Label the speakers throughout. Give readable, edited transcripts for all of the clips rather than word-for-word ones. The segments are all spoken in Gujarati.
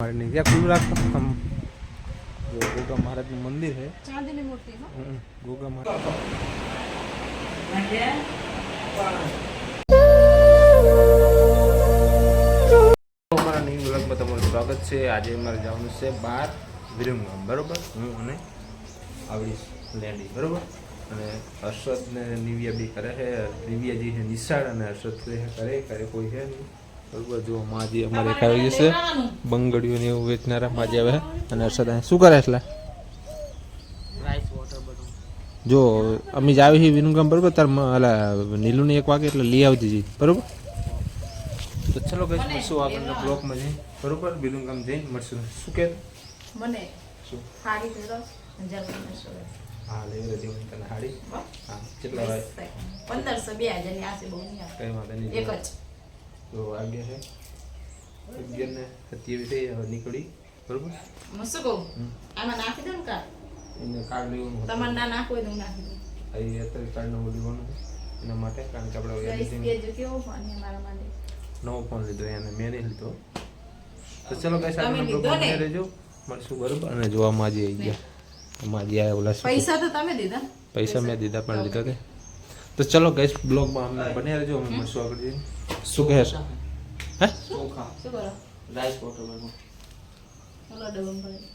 Speaker 1: नहीं क्या खुल रखा हम जो गोगा महाराज मंदिर है
Speaker 2: चांदी की मूर्ति है
Speaker 1: गोगा महाराज અમારા ન્યુ વ્લોગમાં તમારું સ્વાગત છે। આજે અમારે જવાનું છે બહાર વિરમગામ, બરોબર। હું અને આવીશ લેન્ડી, બરોબર। અને હર્ષદ ને નિવ્યા બી કરે છે। નિવ્યાજી છે નિશાળ અને હર્ષદ કરે કોઈ છે નહીં, બરોબર। જો માજી અમારે એક આવી જશે બંગડીઓ ને એવું વેચનારા માજી આવે અને હર્ષદ શું કરે એટલે જો અમે જ આવી વિરમગામ, બરોબર। તાર અલા નીલુને 1 વાગે એટલે લઈ આવતી જઈ, બરોબર। તો ચલો ગાઈસ મળશું આગળના બ્લોગમાં જઈ, બરોબર। વિરમગામ જઈને મળશું। શું કે
Speaker 2: મને
Speaker 1: શું
Speaker 2: હાડી પહેરો જલ્દી નસો
Speaker 1: હા લેવે દેવું તને હાડી હા કેટલા વાય
Speaker 2: 1500 2000 ની આસે બહુ નહીં આવે
Speaker 1: કઈ વાંધો નહીં
Speaker 2: એક જ
Speaker 1: તો આગે છે 11 ને 27 થઈ હવે નીકળી, બરોબર।
Speaker 2: મસ્ત કહું આમાં નાખી દઉં કા
Speaker 1: એને કાર્ડ લેવાનું
Speaker 2: તમારે ના નાખો તો નાખી દઉં
Speaker 1: અહીં અત્યારે કાર્ડ નો લેવાનું એના માટે, કારણ કે આપણે
Speaker 2: એડિટિંગ કે કેવો ફોન છે મારા માટે
Speaker 1: નવો ફોન લીધો એને મેં નહીં લીધો। તો ચલો ગાઈસ આગળના બ્લોગમાં બને રહેજો, મળશું, બરોબર। અને જોવા માજી આવી ગયા, માજી આયા ઓલા
Speaker 2: પૈસા તો તમે દીધા,
Speaker 1: પૈસા મેં દીધા પણ લીધા તે। તો ચલો ગાઈસ બ્લોગમાં અમને બને રહેજો, અમે મળશું આગળ જઈને। શું કહે છે હે
Speaker 2: ચોખા શું કરો
Speaker 1: રાઈસ વોટર બનાવો
Speaker 2: ચલો ડબમ ભાઈ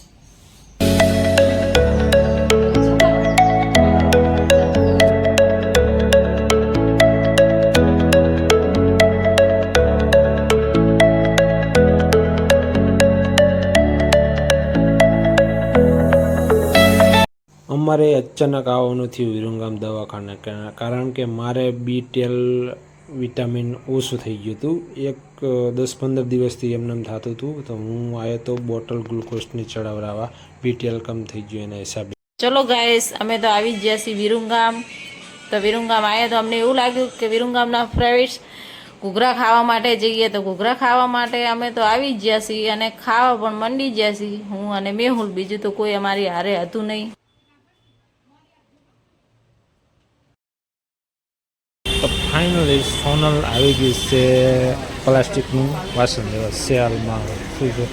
Speaker 1: અમારે અચાનક આવવાનું થયું વિરમગામ દવાખાને, કારણ કે મારે B12 વિટામિન ઓછું થઈ ગયું હતું। 10-15 દિવસથી એમને થતું હતું, તો હું આવ્યો તો બોટલ ગ્લુકોઝની ચડાવડાવવા, B12 કમ થઈ ગયું એના હિસાબે।
Speaker 2: ચલો ગાઈસ અમે તો આવી જ ગયા છીએ વિરમગામ। તો વિરમગામ આવ્યા તો અમને એવું લાગ્યું કે વિરમગામના ફ્રેન્ડ્સ ઘૂઘરા ખાવા માટે જઈએ, તો ઘૂઘરા ખાવા માટે અમે તો આવી જ ગયા છીએ અને ખાવા પણ મંડી ગયા છીએ, હું અને મેહુલ, બીજું તો કોઈ અમારી હારે હતું નહીં।
Speaker 1: તો ફાઇનલી સોનલ આવી ગઈ છે પ્લાસ્ટિકનું વાસણ લેવા સેલમાં। શું છે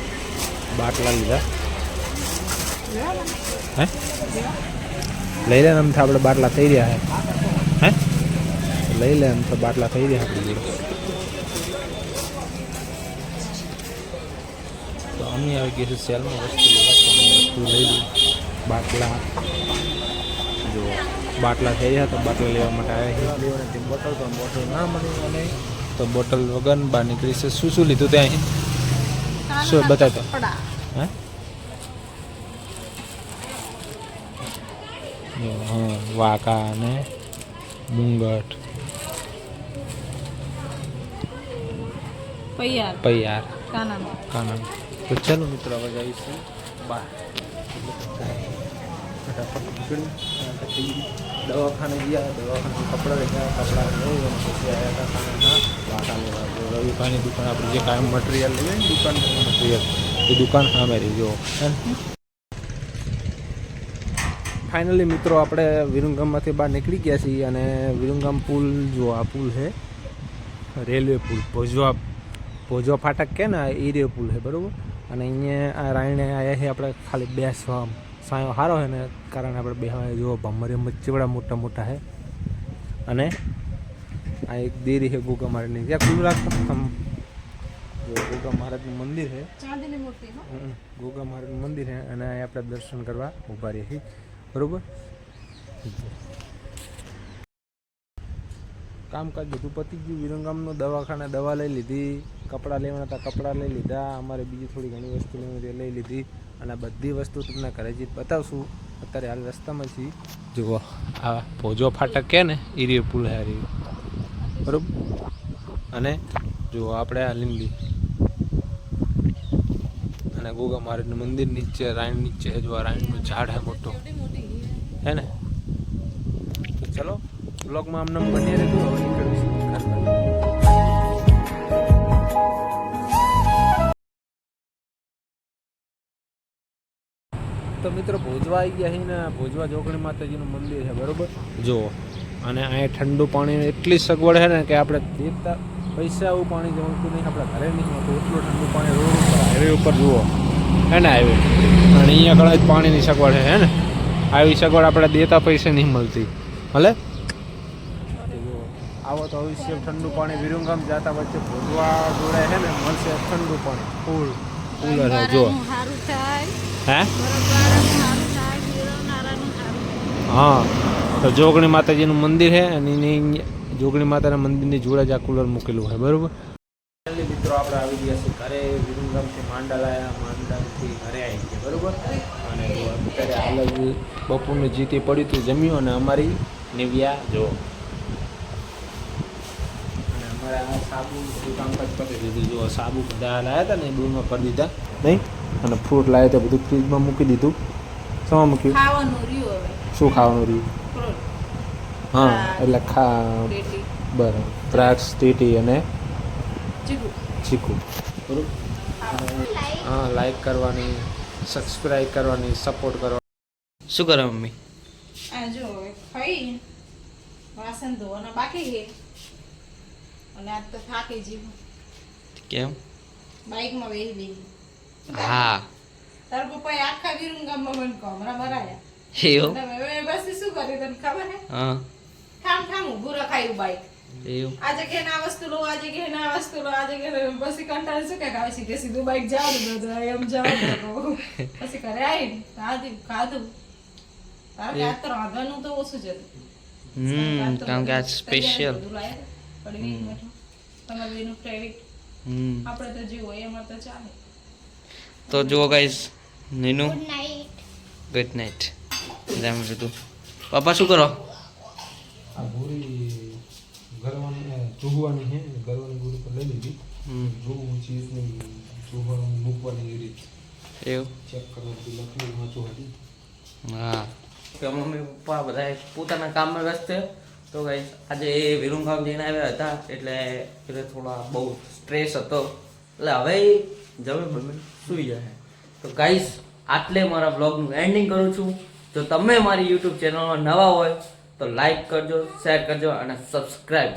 Speaker 1: બાટલા લીધા હે લઈ લે, આમ તો આપણે બાટલા થઈ રહ્યા હે લઈ લે, આમ તો બાટલા થઈ રહ્યા આપણી જોડે। તો અમે આવી ગઈ છે સેલમાં વસ્તુ લેવા, વસ્તુ લઈ લીધી। બાટલા જો બાટલા થઈ રહ્યા, તો બાટલા લેવા માટે આવ્યા છે। લેવાની બોટલ તો બોટલ ના મળી અને તો બોટલ વગર બહાર નીકળી છે। શું શું લીધું ત્યાં અહીં શું બતાવતો હે હા વાકા અને મુંગટ પૈયાર કાના। તો ચાલો મિત્રો હવે જઈશું બહાર, ફટાફટ નીકળી દવાખાને ગયા, દવાખાને કપડાં લીધા, કપડાં લઈ અને પછી આવ્યા હતા ખાનાના વાટા લેવા। રવિભાઈની દુકાન આપણે જે કાયમ મટીરિયલ લઈએ ને દુકાન મટીરિયલ એ દુકાન સામે રહી જો। ફાઇનલી મિત્રો આપણે વિરમગામમાંથી બહાર નીકળી ગયા છીએ અને વિરમગામ પુલ જો આ પુલ છે રેલવે પુલ, ભોજવા ફાટક કે ને એ રે પુલ છે, બરાબર। અને અહીંયા આ રાયણે આવ્યા છે આપણે ખાલી બેસવા, સાયો સારો છે ને કારણે આપણે બેસવા જો ભમરે ચેવડા મોટા મોટા છે। અને આ એક દેરી છે ગોગા મહારાજની, ત્યાં ખુલ્લું રાખતા આમ જો ગોગા મહારાજનું મંદિર છે,
Speaker 2: ચાંદીની મૂર્તિ
Speaker 1: ગોગા મહારાજનું મંદિર છે અને અહીં આપણે દર્શન કરવા ઊભા રહીએ છીએ, બરોબર। કામકાજ બધું પતી ગયું વિરમગામનું, દવાખાને દવા લઈ લીધી, કપડાં લેવાના હતા કપડાં લઈ લીધા, અમારે બીજી થોડી ઘણી વસ્તુ લેવાની લઈ લીધી અને બધી વસ્તુ તમને ઘરે જઈ બતાવશું। અત્યારે હાલ રસ્તામાં છીએ, જુઓ આ ભોજો ફાટક કે ને એ રે પુલ છે રહ્યું, બરાબર। અને જુઓ આપણે આ લીંબી અને ગોગા મહારાજનું મંદિર નીચે રાયણ નીચે જો આ રાયણનું ઝાડ છે મોટો હે ને। તો ચલો બ્લોગમાં આમને બની રહેતું, હવે નીકળીશું ઘર પર। તો મિત્રો ભોજવા આવી ગયા છે ને ભોજવા જોગણી માતાજીનું મંદિર છે, બરોબર। જુઓ અને અહીંયા ઠંડુ પાણી એટલી સગવડ છે ને કે આપણે દેખતા પૈસા એવું પાણી જમતું નહીં, આપણા ઘરે નહીં હોતું એટલું ઠંડુ પાણી રોડ ઉપર હાઈવે ઉપર જુઓ હે ને હાઈવે. અને અહીંયા ઘણા જ પાણીની સગવડ હે ને, આવી સગવડ આપણે દેતા પૈસે નહીં મળતી ભલે. આવો તો અવશ્ય ઠંડુ પાણી વિરુંગામ જતા વચ્ચે ભોજવા જોડે હે ને મળશે ઠંડુ પાણી ફૂલ કુલર હે જો. હે હા, તો જોગણી માતાજીનું મંદિર છે અને એની જોગણી માતાના મંદિરની જોડે જ આ કુલર મૂકેલું છે બરાબર. મિત્રો આપણે આવી ગયા છીએ ઘરે, વિરુંગામથી માંડા લાયા, માંડાથી ઘરે આવી ગયા બરાબર. અને જો અત્યારે હાલ જ બપોરનું જે તે પડ્યું હતું જમ્યું અને અમારી નિવ્યા જો અને અમારે આ સાબુ બધું કામકાજ કરી દીધું. જો સાબુ બધા લાવ્યા હતા ને એ ડોલમાં ભરી દીધા નહીં, અને ફ્રૂટ લાવ્યા હતા બધું ફ્રીજમાં મૂકી દીધું. શેમાં મૂક્યું?
Speaker 2: ખાવાનું રહ્યું હવે.
Speaker 1: શું ખાવાનું રહ્યું? હા એટલે બરાબર, દ્રાક્ષ, ટેટી અને ચીકુ બરાબર. હા, લાઈક કરવાની, સબસ્ક્રાઈબ કરવાની, સપોર્ટ કરવાની.
Speaker 3: શું કરે મમ્મી?
Speaker 2: આ જો હવે ખાઈ વાસણ ધોવાના બાકી છે અને આજ તો થાકી જીવું.
Speaker 3: કેમ?
Speaker 2: બાઇકમાં બેસી બેસી.
Speaker 3: હા
Speaker 2: તાર પપ્પાએ આખા વિરુંગામમાં મને કમરા મરાયા.
Speaker 3: એવું?
Speaker 2: તમે બસ શું કર્યું તને ખબર હે?
Speaker 3: હા
Speaker 2: ઠામ ઠામ ઊભું રખાયું બાઇક.
Speaker 3: એવું?
Speaker 2: આ જગ્યાએ ના વસ્તુ લો, આ જગ્યાએ ના વસ્તુ લો, આ જગ્યાએ પછી કંટાળ શું કે આવે સીધે સીધું બાઇક જવાનું બધું એમ જવાનું. પછી ઘરે આવીને ખાધું. તારે આજ તો રાંધવાનું તો ઓછું જ હતું.
Speaker 3: કારણ કે આજ સ્પેશિયલ.
Speaker 2: તમારે એનું ફેવરિટ આપણે તો જે હોય એમાં તો ચાલે.
Speaker 3: તો જુઓ ગાઈસ, નીનુ ગુડ નાઇટ. જેમ કીધું પપ્પા શું કરો?
Speaker 1: આ ગોળી ગરવાની ચૂહવાની છે, ગરવાની ગોળી પર લઈ લીધી. જોવું ચીઝની ચૂહવાનું મૂકવાની રીત
Speaker 3: એવું
Speaker 1: ચેક કરવાનું લખેલું વાંચું હતી.
Speaker 3: હા, કે મમ્મી પપ્પા બધા પોતાના કામમાં વ્યસ્ત છે. તો ગાઈસ આજે એ વિરુંગામ જઈને આવ્યા હતા એટલે થોડા બહુ સ્ટ્રેસ હતો, એટલે હવે જમી સુઈ જાય. તો ગાઈસ આટલે મારા બ્લોગનું એન્ડિંગ કરું છું. જો તમે મારી યુટ્યુબ ચેનલમાં નવા હોય તો લાઈક કરજો, શેર કરજો અને સબસ્ક્રાઈબ